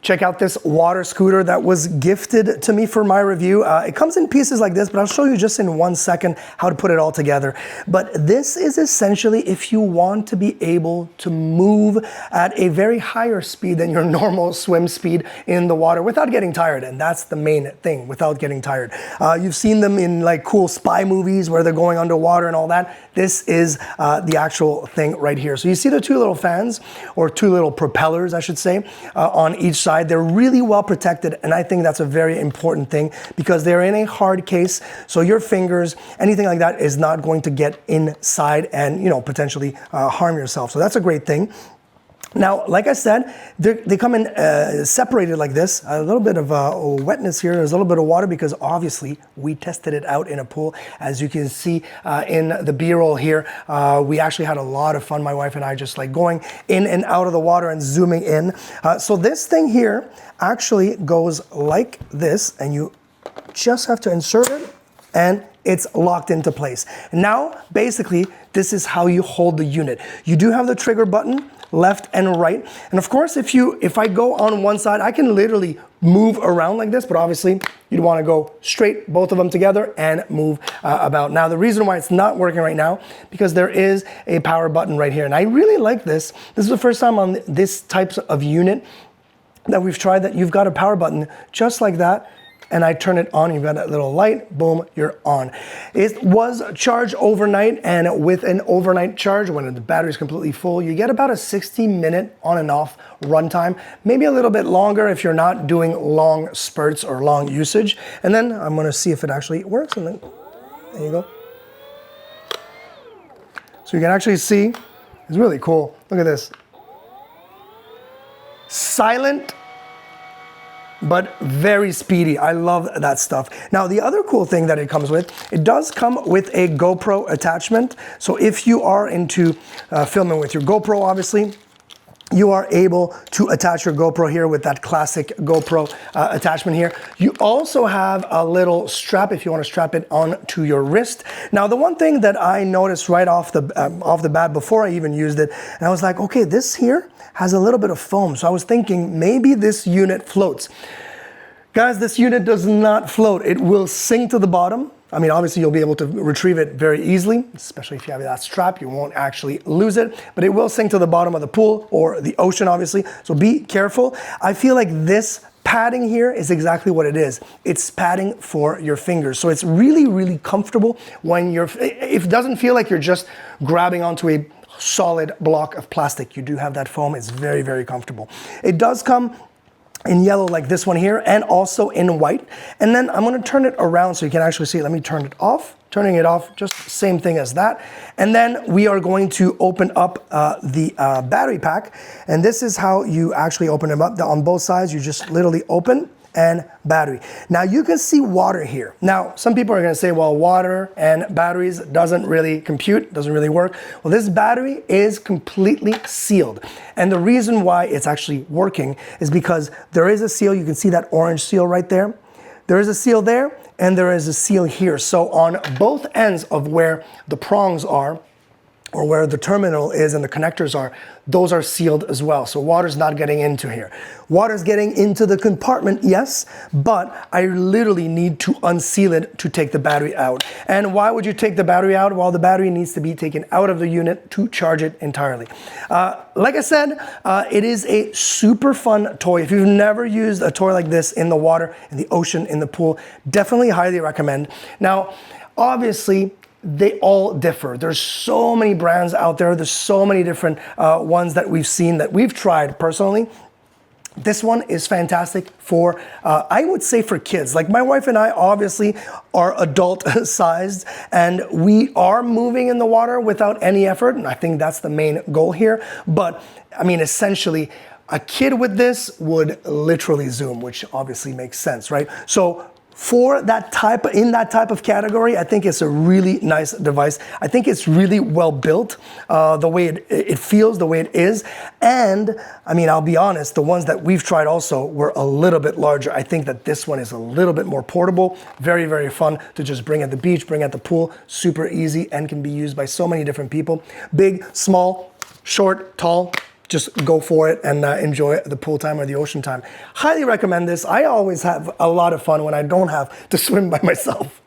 Check out this water scooter that was gifted to me for my review. It comes in pieces like this, but I'll show you just in 1 second how to put it all together. But this is essentially if you want to be able to move at a very higher speed than your normal swim speed in the water without getting tired. And that's the main thing, without getting tired. You've seen them in like cool spy movies where they're going underwater and all that. This is the actual thing right here. So you see the two little fans, or two little propellers, I should say, on each side. They're really well protected, and I think that's a very important thing because they're in a hard case, so your fingers, anything like that is not going to get inside and, you know, potentially harm yourself. So that's a great thing. Now, like I said, they come in separated like this. A little bit of wetness here. There's a little bit of water because obviously we tested it out in a pool. As you can see in the B-roll here, we actually had a lot of fun, my wife and I, just like going in and out of the water and zooming in. So this thing here actually goes like this, and you just have to insert it and it's locked into place. Now, basically, this is how you hold the unit. You do have the trigger button, left and right. And of course, if I go on one side, I can literally move around like this, but obviously you'd want to go straight, both of them together, and move about. Now, the reason why it's not working right now, because there is a power button right here. And I really like this. This is the first time on this type of unit that we've tried that you've got a power button just like that. And I turn it on, you've got that little light, boom, you're on. It was charged overnight, and with an overnight charge, when the battery is completely full, you get about a 60-minute on and off runtime, maybe a little bit longer if you're not doing long spurts or long usage. And then I'm gonna see if it actually works, and then there you go. So you can actually see, it's really cool. Look at this. Silent, but very speedy. I love that stuff. Now, the other cool thing that it comes with, it does come with a GoPro attachment. So if you are into filming with your GoPro, obviously, you are able to attach your GoPro here with that classic GoPro attachment here. You also have a little strap if you want to strap it onto your wrist. Now, the one thing that I noticed right off the bat before I even used it, and I was like, okay, this here has a little bit of foam. So I was thinking maybe this unit floats. Guys, this unit does not float. It will sink to the bottom. I mean, obviously you'll be able to retrieve it very easily, especially if you have that strap, you won't actually lose it, but it will sink to the bottom of the pool or the ocean, obviously. So be careful. I feel like this padding here is exactly what it is. It's padding for your fingers. So it's really, really comfortable when it doesn't feel like you're just grabbing onto a solid block of plastic. You do have that foam. It's very, very comfortable. It does come in yellow like this one here, and also in white. And then I'm gonna turn it around so you can actually see. Let me turn it off. Turning it off, just same thing as that. And then we are going to open up the battery pack. And this is how you actually open them up. On both sides, you just literally open and battery. Now you can see water here. Now, some people are gonna say, well, water and batteries doesn't really compute, doesn't really work. Well, this battery is completely sealed. And the reason why it's actually working is because there is a seal. You can see that orange seal right there. There is a seal there, and there is a seal here. So on both ends of where the prongs are, or where the terminal is and the connectors are, those are sealed as well. So water's not getting into here. Water's getting into the compartment, yes, but I literally need to unseal it to take the battery out. And why would you take the battery out? Well, the battery needs to be taken out of the unit to charge it entirely. Like I said, it is a super fun toy. If you've never used a toy like this in the water, in the ocean, in the pool, definitely highly recommend. Now, obviously, they all differ. There's so many brands out there. There's so many different ones that we've seen, that we've tried personally. This one is fantastic for, I would say, for kids. Like my wife and I obviously are adult sized, and we are moving in the water without any effort. And I think that's the main goal here. But I mean, essentially, a kid with this would literally zoom, which obviously makes sense, right? So for that type, in that type of category, I think it's a really nice device. I think it's really well built, the way it feels, the way it is. And I mean, I'll be honest, the ones that we've tried also were a little bit larger. I think that this one is a little bit more portable, very, very fun to just bring at the beach, bring at the pool, super easy, and can be used by so many different people. Big, small, short, tall, just go for it and enjoy the pool time or the ocean time. Highly recommend this. I always have a lot of fun when I don't have to swim by myself.